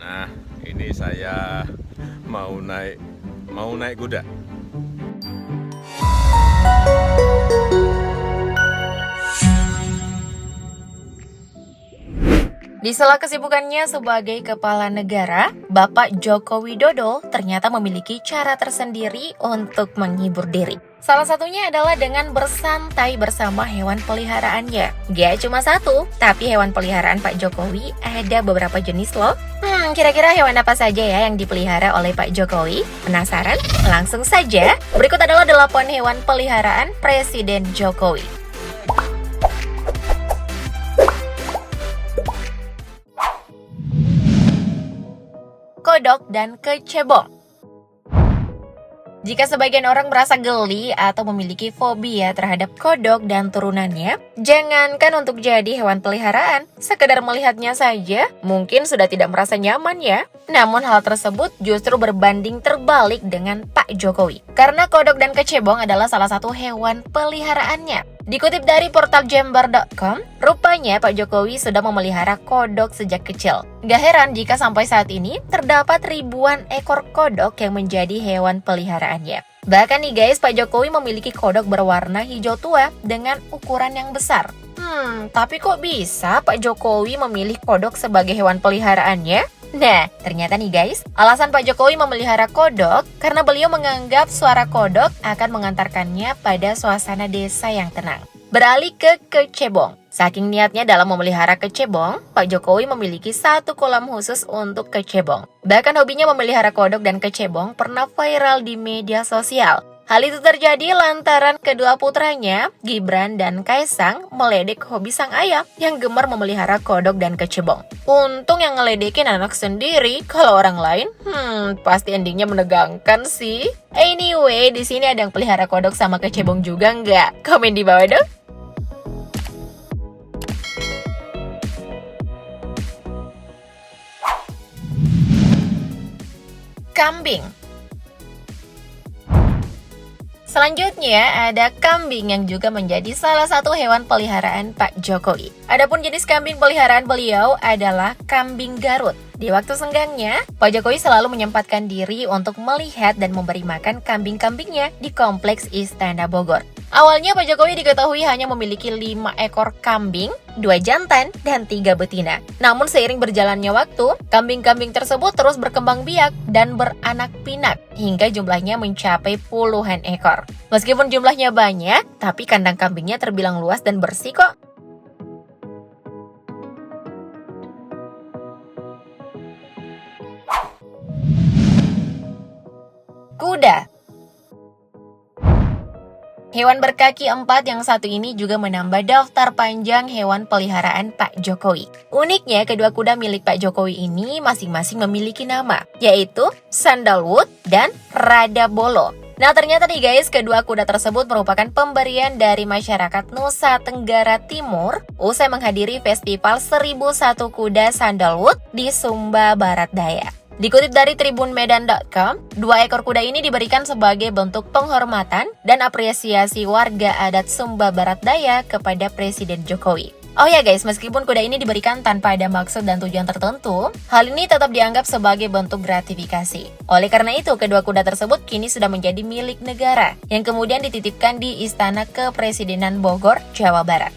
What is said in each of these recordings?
Nah, ini saya mau naik kuda. Di sela kesibukannya sebagai kepala negara, Bapak Joko Widodo ternyata memiliki cara tersendiri untuk menghibur diri. Salah satunya adalah dengan bersantai bersama hewan peliharaannya. Gak cuma satu, tapi hewan peliharaan Pak Jokowi ada beberapa jenis loh. Kira-kira hewan apa saja ya yang dipelihara oleh Pak Jokowi? Penasaran? Langsung saja, berikut adalah 8 hewan peliharaan Presiden Jokowi. Kodok dan kecebong. Jika sebagian orang merasa geli atau memiliki fobia terhadap kodok dan turunannya, jangankan untuk jadi hewan peliharaan, sekedar melihatnya saja mungkin sudah tidak merasa nyaman ya. Namun hal tersebut justru berbanding terbalik dengan Pak Jokowi. Karena kodok dan kecebong adalah salah satu hewan peliharaannya. Dikutip dari portal jember.com, rupanya Pak Jokowi sudah memelihara kodok sejak kecil. Gak heran jika sampai saat ini terdapat ribuan ekor kodok yang menjadi hewan peliharaannya. Bahkan nih guys, Pak Jokowi memiliki kodok berwarna hijau tua dengan ukuran yang besar. Tapi kok bisa Pak Jokowi memilih kodok sebagai hewan peliharaannya? Nah, ternyata nih guys, alasan Pak Jokowi memelihara kodok karena beliau menganggap suara kodok akan mengantarkannya pada suasana desa yang tenang. Beralih ke kecebong. Saking niatnya dalam memelihara kecebong, Pak Jokowi memiliki satu kolam khusus untuk kecebong. Bahkan hobinya memelihara kodok dan kecebong pernah viral di media sosial. Hal itu terjadi lantaran kedua putranya, Gibran dan Kaisang, meledek hobi sang ayah yang gemar memelihara kodok dan kecebong. Untung yang ngeledekin anak sendiri, kalau orang lain, pasti endingnya menegangkan sih. Anyway, di sini ada yang pelihara kodok sama kecebong juga nggak? Komen di bawah dong. Kambing. Selanjutnya ada kambing yang juga menjadi salah satu hewan peliharaan Pak Jokowi. Adapun jenis kambing peliharaan beliau adalah kambing Garut. Di waktu senggangnya, Pak Jokowi selalu menyempatkan diri untuk melihat dan memberi makan kambing-kambingnya di kompleks Istana Bogor. Awalnya Pak Jokowi diketahui hanya memiliki 5 ekor kambing, 2 jantan, dan 3 betina. Namun seiring berjalannya waktu, kambing-kambing tersebut terus berkembang biak dan beranak pinak hingga jumlahnya mencapai puluhan ekor. Meskipun jumlahnya banyak, tapi kandang kambingnya terbilang luas dan bersih kok. Kuda. Hewan berkaki 4 yang satu ini juga menambah daftar panjang hewan peliharaan Pak Jokowi. Uniknya, kedua kuda milik Pak Jokowi ini masing-masing memiliki nama, yaitu Sandalwood dan Radabolo. Nah ternyata nih guys, kedua kuda tersebut merupakan pemberian dari masyarakat Nusa Tenggara Timur usai menghadiri festival 1001 Kuda Sandalwood di Sumba Barat Daya. Dikutip dari tribunmedan.com, 2 ekor kuda ini diberikan sebagai bentuk penghormatan dan apresiasi warga adat Sumba Barat Daya kepada Presiden Jokowi. Oh ya guys, meskipun kuda ini diberikan tanpa ada maksud dan tujuan tertentu, hal ini tetap dianggap sebagai bentuk gratifikasi. Oleh karena itu, kedua kuda tersebut kini sudah menjadi milik negara, yang kemudian dititipkan di Istana Kepresidenan Bogor, Jawa Barat.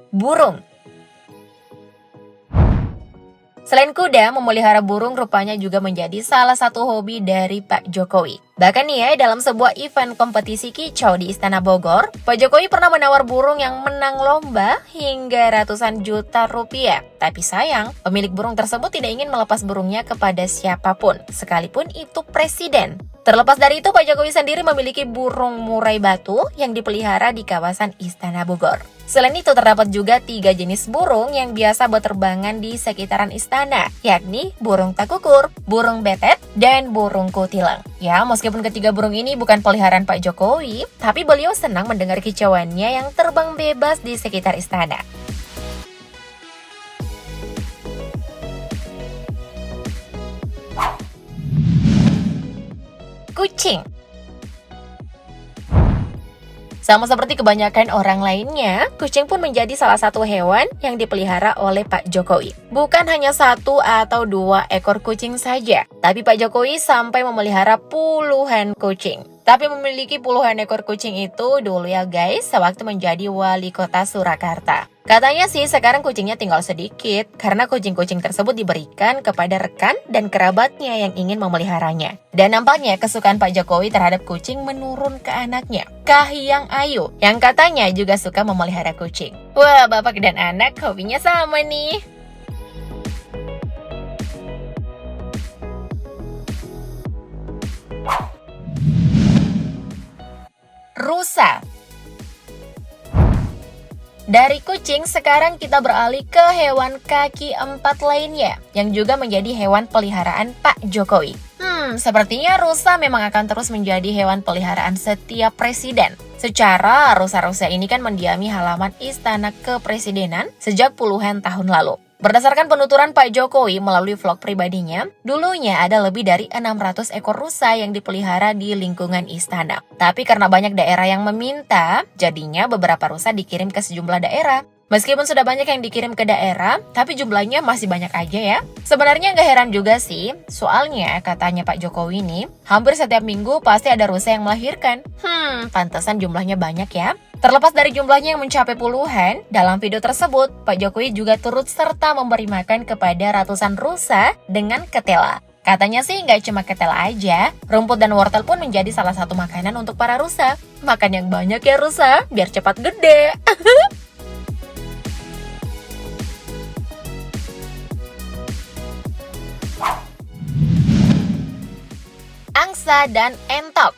Burung. Selain kuda, memelihara burung rupanya juga menjadi salah satu hobi dari Pak Jokowi. Bahkan nih ya, dalam sebuah event kompetisi kicau di Istana Bogor, Pak Jokowi pernah menawar burung yang menang lomba hingga ratusan juta rupiah. Tapi sayang, pemilik burung tersebut tidak ingin melepas burungnya kepada siapapun, sekalipun itu presiden. Terlepas dari itu, Pak Jokowi sendiri memiliki burung murai batu yang dipelihara di kawasan Istana Bogor. Selain itu, terdapat juga 3 jenis burung yang biasa berterbangan di sekitaran istana, yakni burung takukur, burung betet, dan burung kutilang. Ya, meskipun ketiga burung ini bukan peliharaan Pak Jokowi, tapi beliau senang mendengar kicauannya yang terbang bebas di sekitar istana. Kucing. Sama seperti kebanyakan orang lainnya, kucing pun menjadi salah satu hewan yang dipelihara oleh Pak Jokowi. Bukan hanya 1 atau 2 ekor kucing saja, tapi Pak Jokowi sampai memelihara puluhan kucing. Tapi memiliki puluhan ekor kucing itu dulu ya guys, sewaktu menjadi wali kota Surakarta. Katanya sih sekarang kucingnya tinggal sedikit, karena kucing-kucing tersebut diberikan kepada rekan dan kerabatnya yang ingin memeliharanya. Dan nampaknya kesukaan Pak Jokowi terhadap kucing menurun ke anaknya, Kahiyang Ayu, yang katanya juga suka memelihara kucing. Wah, bapak dan anak hobinya sama nih. Rusa. Dari kucing, sekarang kita beralih ke hewan kaki 4 lainnya, yang juga menjadi hewan peliharaan Pak Jokowi. Sepertinya rusa memang akan terus menjadi hewan peliharaan setiap presiden. Secara rusa-rusa ini kan mendiami halaman istana kepresidenan sejak puluhan tahun lalu. Berdasarkan penuturan Pak Jokowi melalui vlog pribadinya, dulunya ada lebih dari 600 ekor rusa yang dipelihara di lingkungan istana. Tapi karena banyak daerah yang meminta, jadinya beberapa rusa dikirim ke sejumlah daerah. Meskipun sudah banyak yang dikirim ke daerah, tapi jumlahnya masih banyak aja ya. Sebenarnya nggak heran juga sih, soalnya katanya Pak Jokowi nih, hampir setiap minggu pasti ada rusa yang melahirkan. Pantesan jumlahnya banyak ya. Terlepas dari jumlahnya yang mencapai puluhan, dalam video tersebut, Pak Jokowi juga turut serta memberi makan kepada ratusan rusa dengan ketela. Katanya sih nggak cuma ketela aja, rumput dan wortel pun menjadi salah satu makanan untuk para rusa. Makan yang banyak ya rusa, biar cepat gede. Angsa dan entok.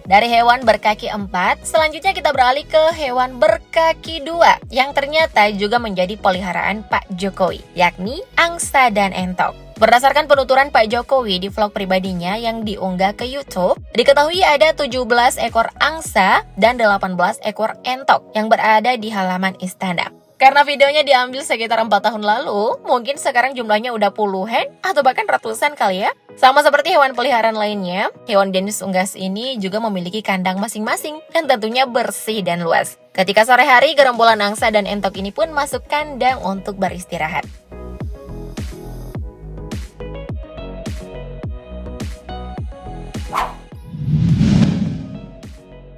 Dari hewan berkaki 4, selanjutnya kita beralih ke hewan berkaki 2 yang ternyata juga menjadi peliharaan Pak Jokowi, yakni angsa dan entok. Berdasarkan penuturan Pak Jokowi di vlog pribadinya yang diunggah ke YouTube, diketahui ada 17 ekor angsa dan 18 ekor entok yang berada di halaman istana. Karena videonya diambil sekitar 4 tahun lalu, mungkin sekarang jumlahnya udah puluhan atau bahkan ratusan kali ya. Sama seperti hewan peliharaan lainnya, hewan jenis unggas ini juga memiliki kandang masing-masing dan tentunya bersih dan luas. Ketika sore hari, gerombolan angsa dan entok ini pun masuk kandang untuk beristirahat.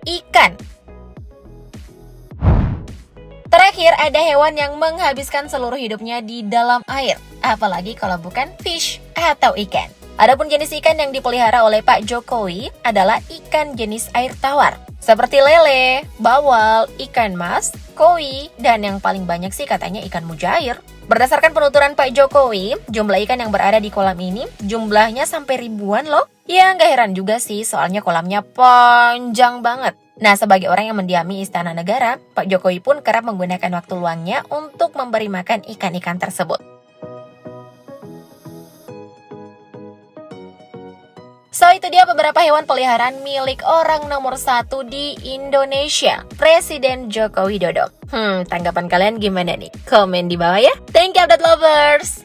Ikan. Terakhir, ada hewan yang menghabiskan seluruh hidupnya di dalam air, apalagi kalau bukan fish atau ikan. Adapun jenis ikan yang dipelihara oleh Pak Jokowi adalah ikan jenis air tawar, seperti lele, bawal, ikan mas, koi, dan yang paling banyak sih katanya ikan mujair. Berdasarkan penuturan Pak Jokowi, jumlah ikan yang berada di kolam ini jumlahnya sampai ribuan loh. Ya nggak heran juga sih, soalnya kolamnya panjang banget. Nah, sebagai orang yang mendiami istana negara, Pak Jokowi pun kerap menggunakan waktu luangnya untuk memberi makan ikan-ikan tersebut. So, itu dia beberapa hewan peliharaan milik orang nomor 1 di Indonesia, Presiden Joko Widodo. Tanggapan kalian gimana nih? Komen di bawah ya. Thank you, update lovers!